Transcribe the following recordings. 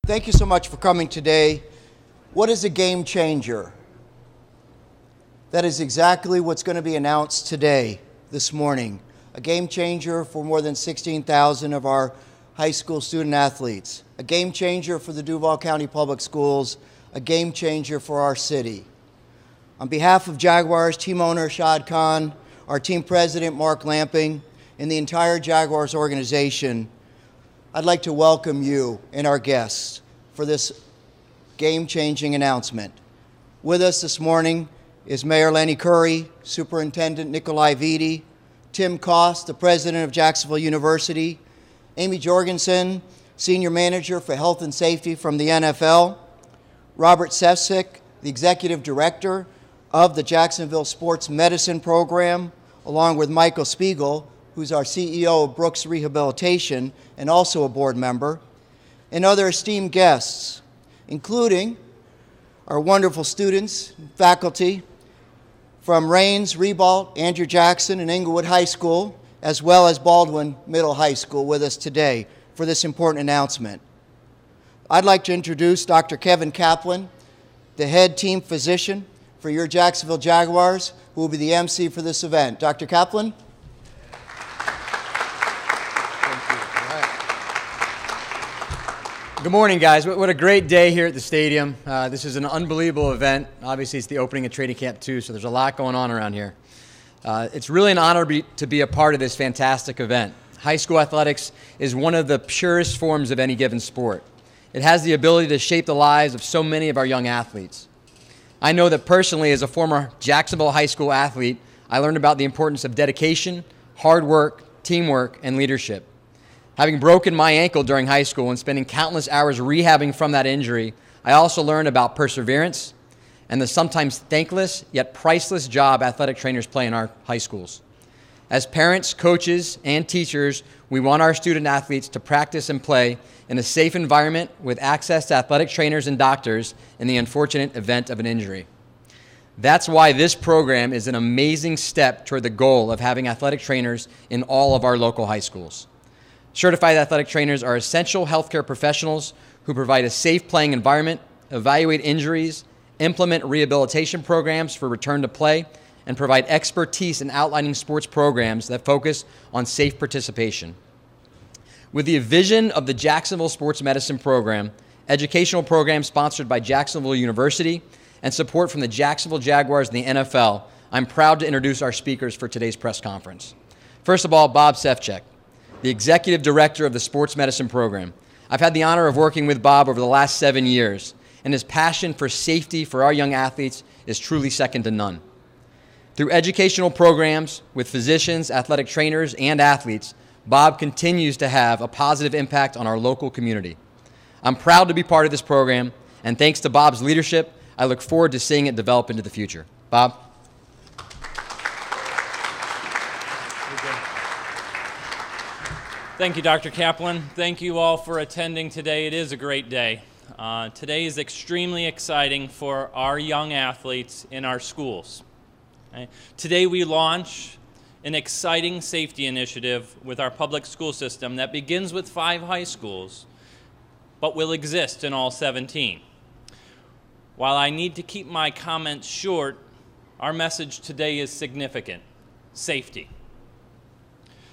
Thank you so much for coming today. What is a game changer? That is exactly what's going to be announced today, this morning. A game changer for more than 16,000 of our high school student athletes. A game changer for the Duval County Public Schools. A game changer for our city. On behalf of Jaguars team owner Shad Khan, our team president Mark Lamping, and the entire Jaguars organization, I'd like to welcome you and our guests for this game-changing announcement. With us this morning is Mayor Lenny Curry, Superintendent Nikolai Vitti, Tim Koss, the president of Jacksonville University, Amy Jorgensen, Senior Manager for Health and Safety from the NFL, Robert Sefcik, the Executive Director of the Jacksonville Sports Medicine Program, along with Michael Spiegel, who's our CEO of Brooks Rehabilitation and also a board member, and other esteemed guests, including our wonderful students and faculty from Raines, Ribault, Andrew Jackson, and Englewood High School, as well as Baldwin Middle High School with us today for this important announcement. I'd like to introduce Dr. Kevin Kaplan, the head team physician for your Jacksonville Jaguars, who will be the MC for this event. Dr. Kaplan? Good morning, guys. What a great day here at the stadium. This is an unbelievable event. Obviously, it's the opening of training camp, too, so there's a lot going on around here. It's really an honor to be a part of this fantastic event. High school athletics is one of the purest forms of any given sport. It has the ability to shape the lives of so many of our young athletes. I know that personally, as a former Jacksonville high school athlete, I learned about the importance of dedication, hard work, teamwork, and leadership. Having broken my ankle during high school and spending countless hours rehabbing from that injury, I also learned about perseverance and the sometimes thankless yet priceless job athletic trainers play in our high schools. As parents, coaches, and teachers, we want our student athletes to practice and play in a safe environment with access to athletic trainers and doctors in the unfortunate event of an injury. That's why this program is an amazing step toward the goal of having athletic trainers in all of our local high schools. Certified athletic trainers are essential healthcare professionals who provide a safe playing environment, evaluate injuries, implement rehabilitation programs for return to play, and provide expertise in outlining sports programs that focus on safe participation. With the vision of the Jacksonville Sports Medicine Program, educational programs sponsored by Jacksonville University, and support from the Jacksonville Jaguars and the NFL, I'm proud to introduce our speakers for today's press conference. First of all, Bob Sefcik, the Executive Director of the Sports Medicine Program. I've had the honor of working with Bob over the last 7 years, and his passion for safety for our young athletes is truly second to none. Through educational programs with physicians, athletic trainers, and athletes, Bob continues to have a positive impact on our local community. I'm proud to be part of this program, and thanks to Bob's leadership, I look forward to seeing it develop into the future. Bob? Thank you, Dr. Kaplan. Thank you all for attending today. It is a great day. Today is extremely exciting for our young athletes in our schools. Okay? Today we launch an exciting safety initiative with our public school system that begins with 5 high schools, but will exist in all 17. While I need to keep my comments short, our message today is significant: safety.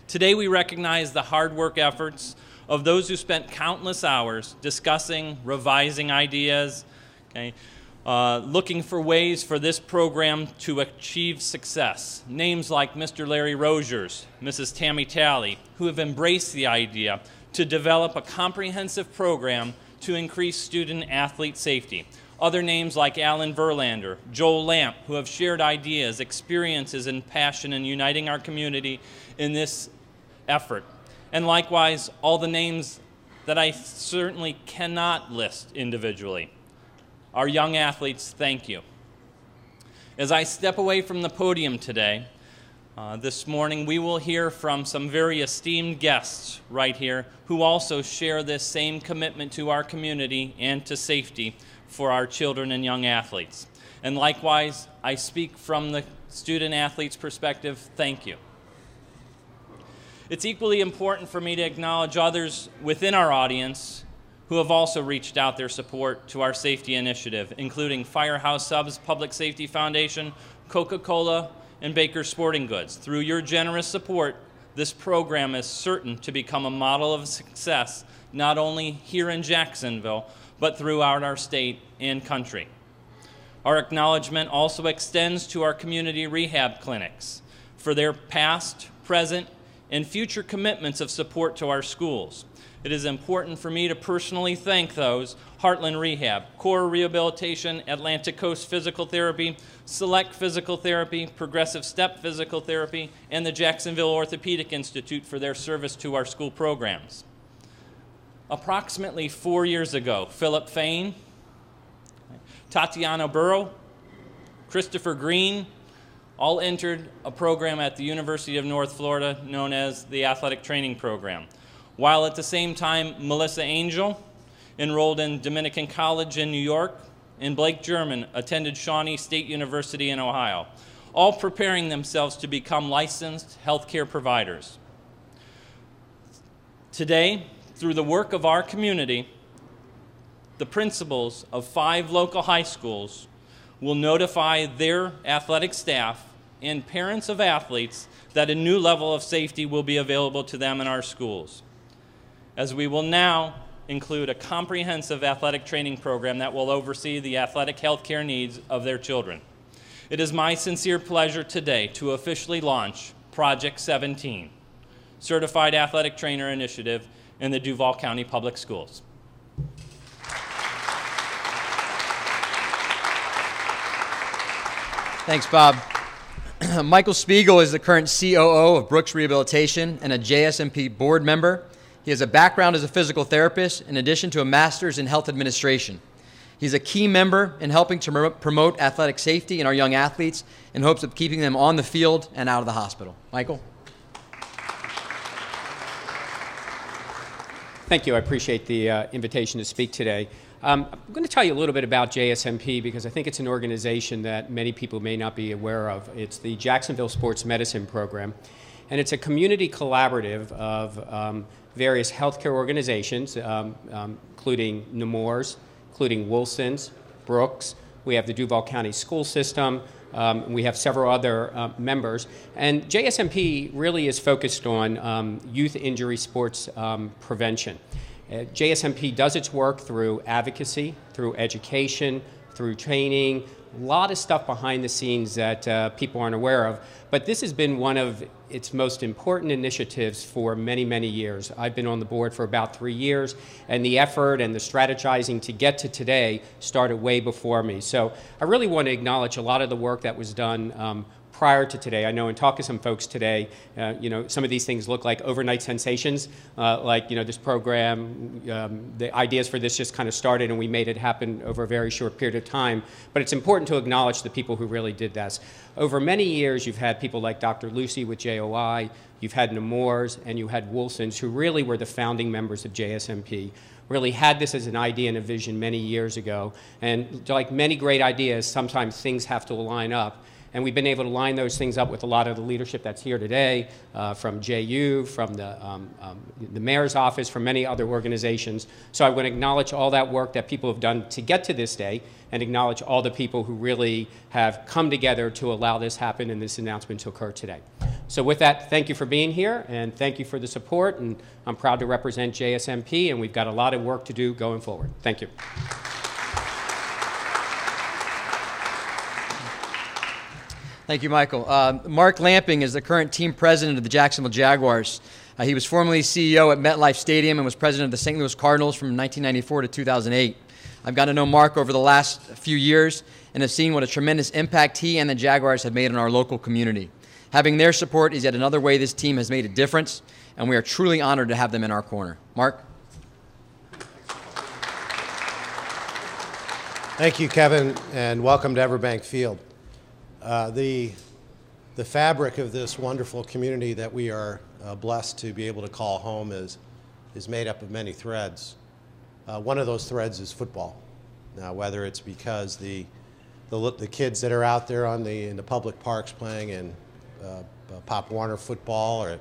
Today we recognize the hard work efforts of those who spent countless hours discussing, revising ideas, looking for ways for this program to achieve success. Names like Mr. Larry Rogers, Mrs. Tammy Talley, who have embraced the idea to develop a comprehensive program to increase student-athlete safety. Other names like Alan Verlander, Joel Lamp, who have shared ideas, experiences, and passion in uniting our community in this effort. And likewise, all the names that I certainly cannot list individually. Our young athletes, thank you. As I step away from the podium today, this morning, we will hear from some very esteemed guests right here who also share this same commitment to our community and to safety for our children and young athletes. And likewise, I speak from the student-athlete's perspective, thank you. It's equally important for me to acknowledge others within our audience who have also reached out their support to our safety initiative, including Firehouse Subs Public Safety Foundation, Coca-Cola, and Baker Sporting Goods. Through your generous support, this program is certain to become a model of success, not only here in Jacksonville, but throughout our state and country. Our acknowledgement also extends to our community rehab clinics for their past, present, and future commitments of support to our schools. It is important for me to personally thank those: Heartland Rehab, Core Rehabilitation, Atlantic Coast Physical Therapy, Select Physical Therapy, Progressive Step Physical Therapy, and the Jacksonville Orthopedic Institute for their service to our school programs. Approximately 4 years ago, Philip Fain, Tatiana Burrow, Christopher Green, all entered a program at the University of North Florida known as the Athletic Training Program, while at the same time Melissa Angel enrolled in Dominican College in New York, and Blake German attended Shawnee State University in Ohio, all preparing themselves to become licensed healthcare providers. Today, through the work of our community, the principals of 5 local high schools will notify their athletic staff and parents of athletes that a new level of safety will be available to them in our schools, as we will now include a comprehensive athletic training program that will oversee the athletic health care needs of their children. It is my sincere pleasure today to officially launch Project 17, Certified Athletic Trainer Initiative in the Duval County Public Schools. Thanks, Bob. Michael Spiegel is the current COO of Brooks Rehabilitation and a JSMP board member. He has a background as a physical therapist in addition to a master's in health administration. He's a key member in helping to promote athletic safety in our young athletes in hopes of keeping them on the field and out of the hospital. Michael? Thank you. I appreciate the invitation to speak today. I'm going to tell you a little bit about JSMP because I think it's an organization that many people may not be aware of. It's the Jacksonville Sports Medicine Program, and it's a community collaborative of various healthcare organizations, including Nemours, including Wilson's, Brooks. We have the Duval County School System. We have several other members. And JSMP really is focused on youth injury sports prevention. JSMP does its work through advocacy, through education, through training, a lot of stuff behind the scenes that people aren't aware of. But this has been one of its most important initiatives for many, many years. I've been on the board for about 3 years, and the effort and the strategizing to get to today started way before me. So I really want to acknowledge a lot of the work that was done prior to today. I know in talking to some folks today, some of these things look like overnight sensations, this program, the ideas for this just kind of started and we made it happen over a very short period of time. But it's important to acknowledge the people who really did this. Over many years, you've had people like Dr. Lucy with JOI, you've had Nemours, and you had Wilson's, who really were the founding members of JSMP. Really had this as an idea and a vision many years ago. And like many great ideas, sometimes things have to line up. And we've been able to line those things up with a lot of the leadership that's here today, from JU, from the mayor's office, from many other organizations. So I want to acknowledge all that work that people have done to get to this day, and acknowledge all the people who really have come together to allow this happen and this announcement to occur today. So with that, thank you for being here, and thank you for the support, and I'm proud to represent JSMP, and we've got a lot of work to do going forward. Thank you. Thank you, Michael. Mark Lamping is the current team president of the Jacksonville Jaguars. He was formerly CEO at MetLife Stadium and was president of the St. Louis Cardinals from 1994 to 2008. I've gotten to know Mark over the last few years and have seen what a tremendous impact he and the Jaguars have made on our local community. Having their support is yet another way this team has made a difference, and we are truly honored to have them in our corner. Mark? Thank you, Kevin, and welcome to Everbank Field. The fabric of this wonderful community that we are blessed to be able to call home is made up of many threads. One of those threads is football. Now, whether it's because the kids that are out there in the public parks playing in Pop Warner football, or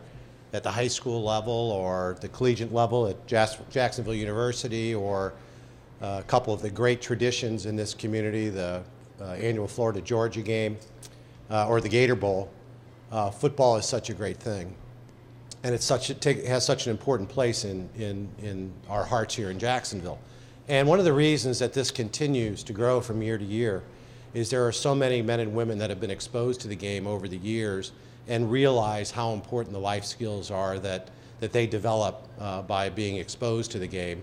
at the high school level or the collegiate level at Jacksonville University, or a couple of the great traditions in this community, the annual Florida-Georgia game or the Gator Bowl. Football is such a great thing. And it has such an important place in our hearts here in Jacksonville. And one of the reasons that this continues to grow from year to year is there are so many men and women that have been exposed to the game over the years and realize how important the life skills are that they develop by being exposed to the game.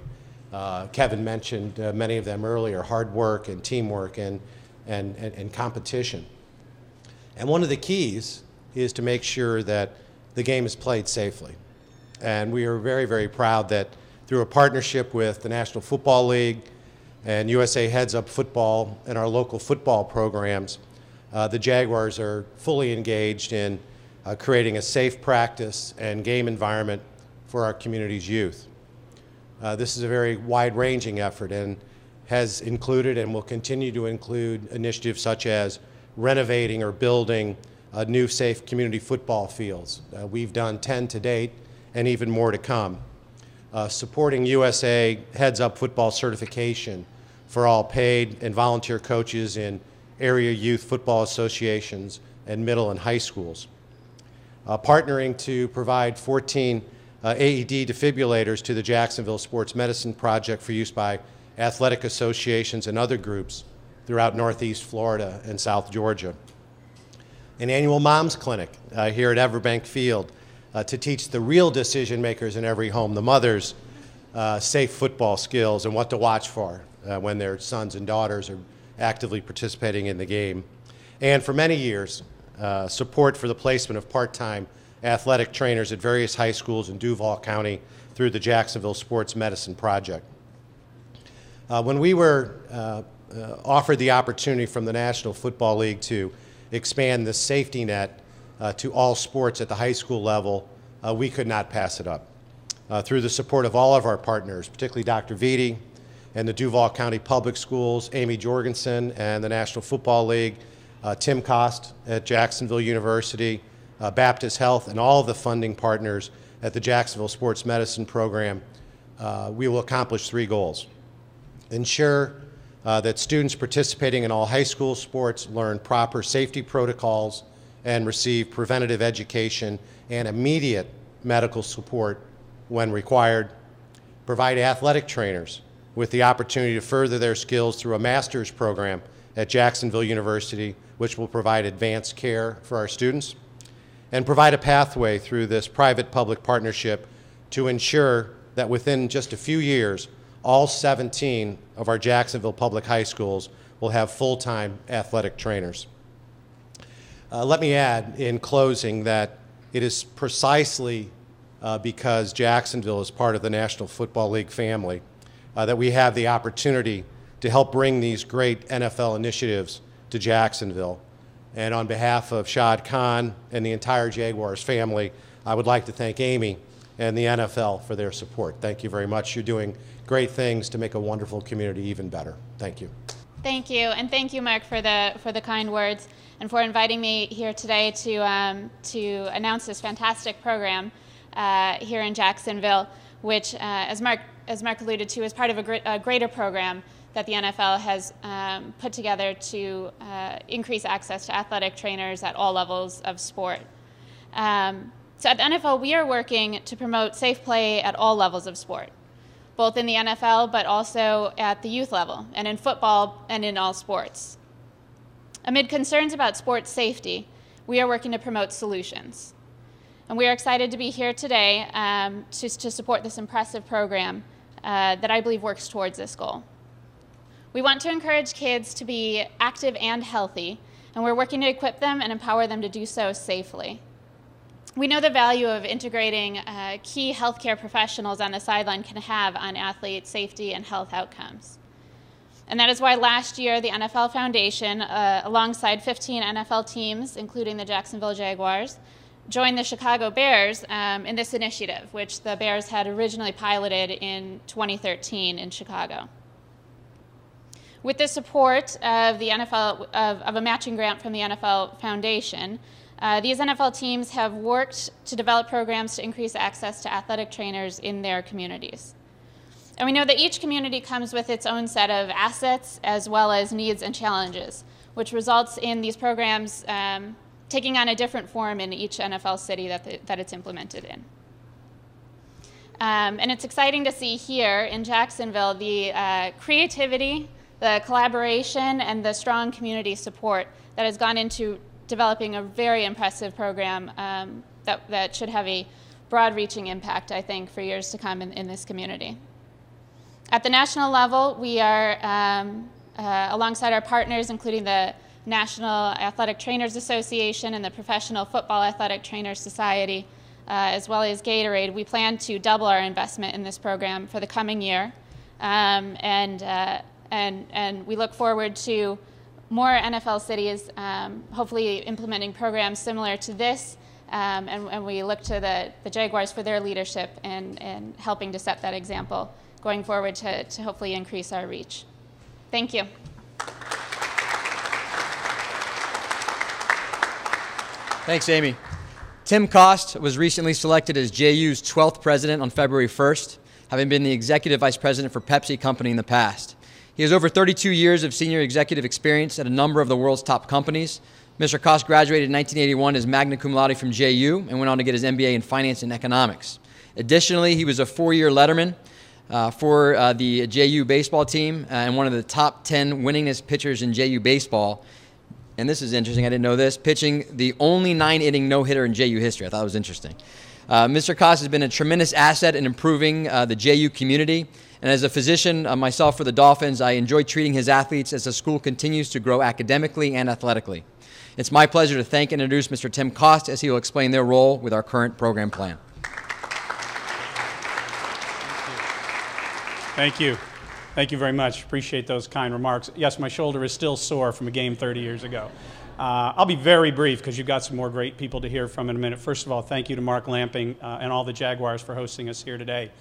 Kevin mentioned many of them earlier: hard work and teamwork and competition. And one of the keys is to make sure that the game is played safely. And we are very, very proud that through a partnership with the National Football League and USA Heads Up Football and our local football programs, the Jaguars are fully engaged in creating a safe practice and game environment for our community's youth. This is a very wide-ranging effort and has included and will continue to include initiatives such as renovating or building new safe community football fields. We've done 10 to date and even more to come. Supporting USA Heads Up Football certification for all paid and volunteer coaches in area youth football associations and middle and high schools. Partnering to provide 14 AED defibrillators to the Jacksonville Sports Medicine Project for use by athletic associations and other groups throughout Northeast Florida and South Georgia. An annual Moms Clinic here at Everbank Field to teach the real decision makers in every home, the mothers, safe football skills and what to watch for when their sons and daughters are actively participating in the game. And for many years, support for the placement of part-time athletic trainers at various high schools in Duval County through the Jacksonville Sports Medicine Project. When we were offered the opportunity from the National Football League to expand the safety net to all sports at the high school level, we could not pass it up. Through the support of all of our partners, particularly Dr. Vitti and the Duval County Public Schools, Amy Jorgensen and the National Football League, Tim Kost at Jacksonville University, Baptist Health, and all of the funding partners at the Jacksonville Sports Medicine Program, we will accomplish 3 goals. Ensure that students participating in all high school sports learn proper safety protocols and receive preventative education and immediate medical support when required. Provide athletic trainers with the opportunity to further their skills through a master's program at Jacksonville University, which will provide advanced care for our students. And provide a pathway through this private-public partnership to ensure that within just a few years, all 17 of our Jacksonville public high schools will have full-time athletic trainers. Let me add in closing that it is precisely because Jacksonville is part of the National Football League family that we have the opportunity to help bring these great NFL initiatives to Jacksonville. And on behalf of Shad Khan and the entire Jaguars family, I would like to thank Amy and the NFL for their support. Thank you very much. You're doing great things to make a wonderful community even better. Thank you. Thank you, and thank you, Mark, for the kind words and for inviting me here today to announce this fantastic program here in Jacksonville, which, as Mark alluded to, is part of a greater program that the NFL has put together to increase access to athletic trainers at all levels of sport. So at the NFL, we are working to promote safe play at all levels of sport, both in the NFL but also at the youth level and in football and in all sports. Amid concerns about sports safety, we are working to promote solutions. And we are excited to be here today to support this impressive program that I believe works towards this goal. We want to encourage kids to be active and healthy, and we're working to equip them and empower them to do so safely. We know the value of integrating key healthcare professionals on the sideline can have on athlete safety and health outcomes. And that is why last year the NFL Foundation, alongside 15 NFL teams, including the Jacksonville Jaguars, joined the Chicago Bears in this initiative, which the Bears had originally piloted in 2013 in Chicago. With the support of the NFL, of a matching grant from the NFL Foundation, These NFL teams have worked to develop programs to increase access to athletic trainers in their communities. And we know that each community comes with its own set of assets as well as needs and challenges, which results in these programs taking on a different form in each NFL city that it's implemented in. And it's exciting to see here in Jacksonville the creativity, the collaboration, and the strong community support that has gone into developing a very impressive program that should have a broad-reaching impact, I think, for years to come in this community. At the national level, we are, alongside our partners, including the National Athletic Trainers Association and the Professional Football Athletic Trainers Society, as well as Gatorade, we plan to double our investment in this program for the coming year. And we look forward to more NFL cities hopefully implementing programs similar to this, and we look to the Jaguars for their leadership and helping to set that example going forward to hopefully increase our reach. Thank you. Thanks, Amy. Tim Cost was recently selected as JU's 12th president on February 1st, having been the executive vice president for Pepsi Company in the past. He has over 32 years of senior executive experience at a number of the world's top companies. Mr. Cost graduated in 1981 as magna cum laude from JU and went on to get his MBA in finance and economics. Additionally, he was a 4-year letterman for the JU baseball team and one of the top 10 winningest pitchers in JU baseball. And this is interesting, I didn't know this, pitching the only 9-inning no-hitter in JU history. I thought it was interesting. Mr. Cost has been a tremendous asset in improving the JU community. And as a physician myself for the Dolphins, I enjoy treating his athletes as the school continues to grow academically and athletically. It's my pleasure to thank and introduce Mr. Tim Cost as he will explain their role with our current program plan. Thank you. Thank you very much. Appreciate those kind remarks. Yes, my shoulder is still sore from a game 30 years ago. I'll be very brief because you've got some more great people to hear from in a minute. First of all, thank you to Mark Lamping and all the Jaguars for hosting us here today.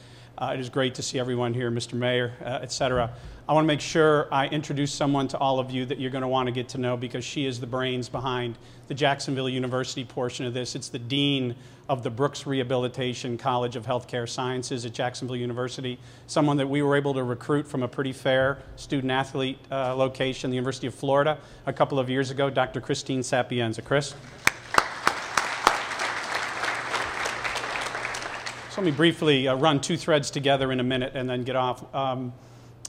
It is great to see everyone here, Mr. Mayor, et cetera. I want to make sure I introduce someone to all of you that you're going to want to get to know because she is the brains behind the Jacksonville University portion of this. It's the Dean of the Brooks Rehabilitation College of Healthcare Sciences at Jacksonville University, someone that we were able to recruit from a pretty fair student-athlete location, the University of Florida, a couple of years ago, Dr. Christine Sapienza. Chris? So let me briefly run 2 threads together in a minute and then get off.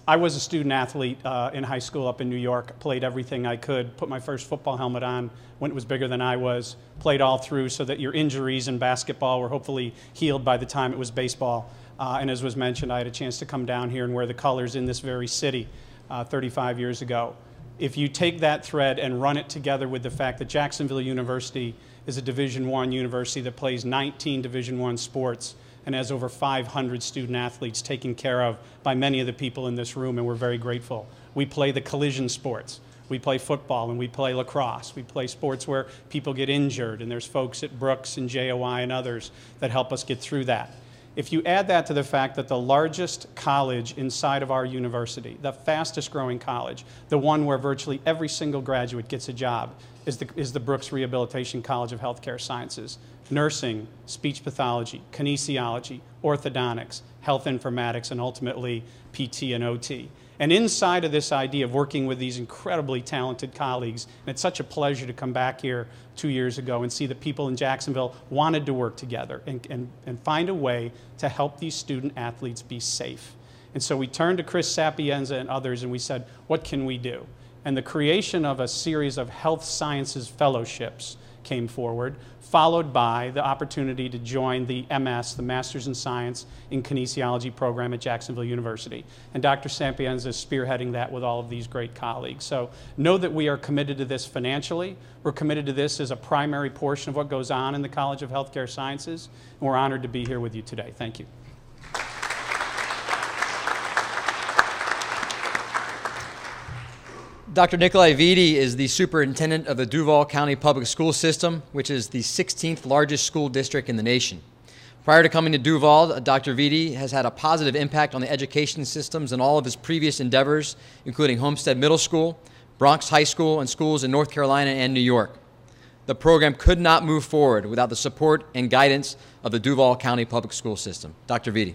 I was a student athlete in high school up in New York, played everything I could, put my first football helmet on when it was bigger than I was, played all through so that your injuries in basketball were hopefully healed by the time it was baseball. And as was mentioned, I had a chance to come down here and wear the colors in this very city 35 years ago. If you take that thread and run it together with the fact that Jacksonville University is a Division I university that plays 19 Division I sports, and has over 500 student athletes taken care of by many of the people in this room, and we're very grateful. We play the collision sports. We play football and we play lacrosse. We play sports where people get injured, and there's folks at Brooks and JOI and others that help us get through that. If you add that to the fact that the largest college inside of our university, the fastest growing college, the one where virtually every single graduate gets a job, is the Brooks Rehabilitation College of Healthcare Sciences. Nursing, speech pathology, kinesiology, orthodontics, health informatics, and ultimately PT and OT. And inside of this idea of working with these incredibly talented colleagues, and it's such a pleasure to come back here 2 years ago and see that people in Jacksonville wanted to work together and find a way to help these student athletes be safe. And so we turned to Chris Sapienza and others and we said, what can we do? And the creation of a series of health sciences fellowships came forward, followed by the opportunity to join the MS, the Masters in Science in Kinesiology program at Jacksonville University. And Dr. Sapienza is spearheading that with all of these great colleagues. So know that we are committed to this financially. We're committed to this as a primary portion of what goes on in the College of Healthcare Sciences. And we're honored to be here with you today. Thank you. Dr. Nikolai Vidi is the superintendent of the Duval County Public School System, which is the 16th largest school district in the nation. Prior to coming to Duval, Dr. Vidi has had a positive impact on the education systems in all of his previous endeavors, including Homestead Middle School, Bronx High School, and schools in North Carolina and New York. the program could not move forward without the support and guidance of the Duval County Public School System. Dr. Vitti.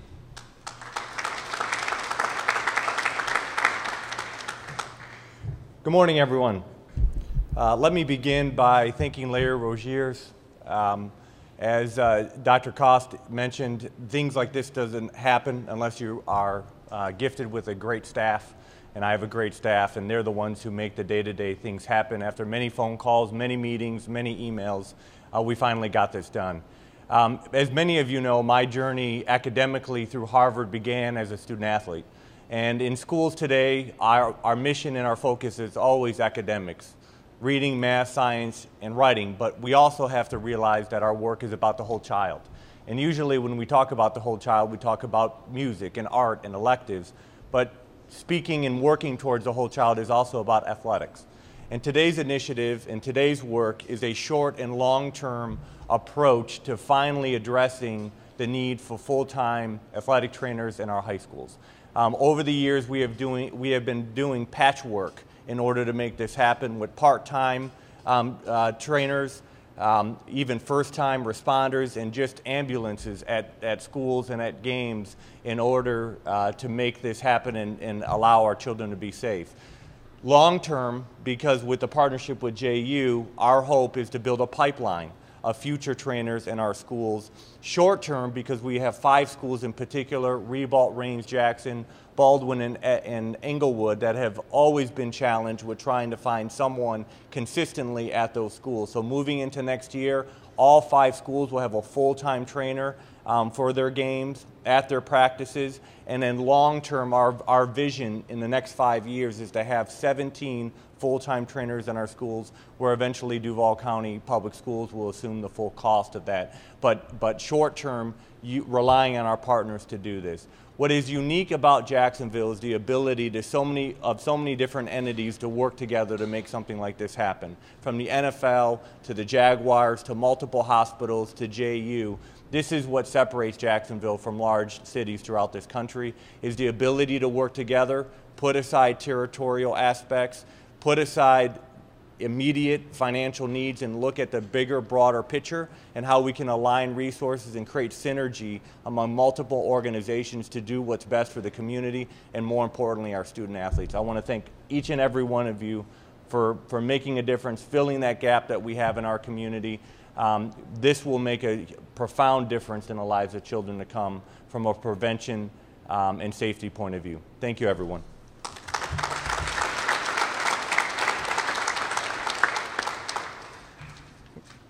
Good morning, everyone. Let me begin by thanking Larry Rogiers. As Dr. Cost mentioned, things like this doesn't happen unless you are gifted with a great staff, and I have a great staff, and they're the ones who make the day-to-day things happen. After many phone calls, many meetings, many emails, we finally got this done. As many of you know, my journey academically through Harvard began as a student athlete. And in schools today, our mission and our focus is always academics, reading, math, science, and writing, but we also have to realize that our work is about the whole child. And usually when we talk about the whole child, we talk about music and art and electives, but speaking and working towards the whole child is also about athletics. And today's initiative and today's work is a short and long-term approach to finally addressing the need for full-time athletic trainers in our high schools. Over the years, we have been doing patchwork in order to make this happen with part-time trainers, even first-time responders, and just ambulances at schools and at games in order to make this happen and allow our children to be safe. Long-term, because with the partnership with JU, our hope is to build a pipeline of future trainers in our schools. Short-term, because we have 5 schools in particular, Ribault, Rains, Jackson, Baldwin, and Englewood, that have always been challenged with trying to find someone consistently at those schools. So moving into next year, all 5 schools will have a full-time trainer for their games, at their practices, and then long-term, our vision in the next 5 years is to have 17 full-time trainers in our schools, where eventually Duval County Public Schools will assume the full cost of that. But short-term, relying on our partners to do this. What is unique about Jacksonville is the ability to so many different entities to work together to make something like this happen. From the NFL to the Jaguars to multiple hospitals to JU. This is what separates Jacksonville from large cities throughout this country, is the ability to work together, put aside territorial aspects, put aside immediate financial needs, and look at the bigger, broader picture and how we can align resources and create synergy among multiple organizations to do what's best for the community and, more importantly, our student athletes. I want to thank each and every one of you for making a difference, filling that gap that we have in our community. This will make a profound difference in the lives of children to come from a prevention and safety point of view. Thank you, everyone.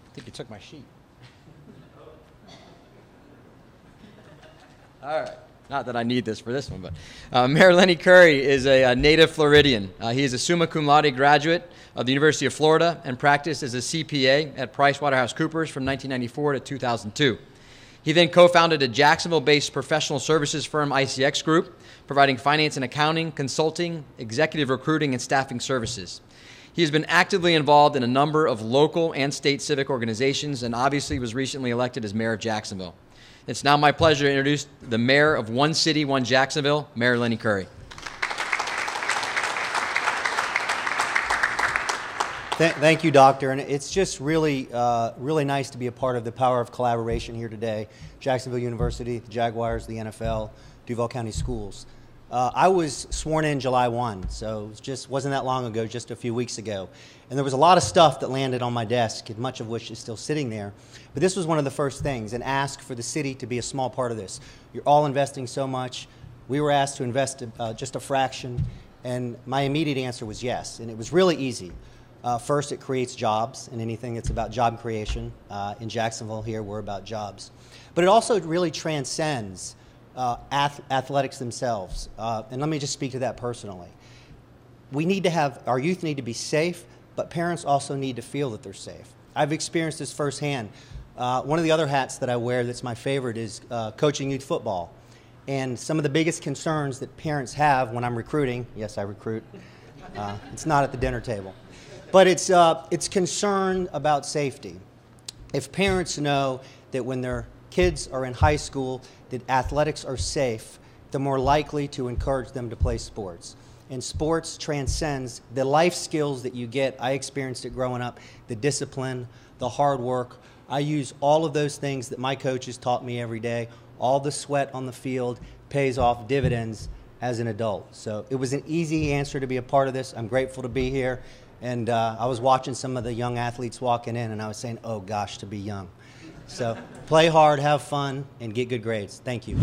I think you took my sheet. All right. Not that I need this for this one, but Mayor Lenny Curry is a native Floridian. He is a summa cum laude graduate of the University of Florida and practiced as a CPA at PricewaterhouseCoopers from 1994 to 2002. He then co-founded a Jacksonville-based professional services firm, ICX Group, providing finance and accounting, consulting, executive recruiting, and staffing services. He has been actively involved in a number of local and state civic organizations and obviously was recently elected as mayor of Jacksonville. It's now my pleasure to introduce the mayor of One City, One Jacksonville, Mayor Lenny Curry. Thank you, Doctor. And it's just really nice to be a part of the power of collaboration here today. Jacksonville University, the Jaguars, the NFL, Duval County Schools. I was sworn in July 1, so it wasn't that long ago, just a few weeks ago. And there was a lot of stuff that landed on my desk, and much of which is still sitting there. But this was one of the first things, and ask for the city to be a small part of this. You're all investing so much. We were asked to invest just a fraction, and my immediate answer was yes. And it was really easy. First, it creates jobs, and anything that's about job creation. In Jacksonville here, we're about jobs. But it also really transcends athletics themselves. And let me just speak to that personally. Our youth need to be safe, but parents also need to feel that they're safe. I've experienced this firsthand. One of the other hats that I wear that's my favorite is coaching youth football. And some of the biggest concerns that parents have when I'm recruiting, yes, I recruit, it's not at the dinner table, but it's concern about safety. If parents know that when their kids are in high school that athletics are safe, they're more likely to encourage them to play sports. And sports transcends the life skills that you get. I experienced it growing up, the discipline, the hard work. I use all of those things that my coaches taught me every day. All the sweat on the field pays off dividends as an adult. So it was an easy answer to be a part of this. I'm grateful to be here. And I was watching some of the young athletes walking in, and I was saying, oh gosh, to be young. So play hard, have fun, and get good grades. Thank you.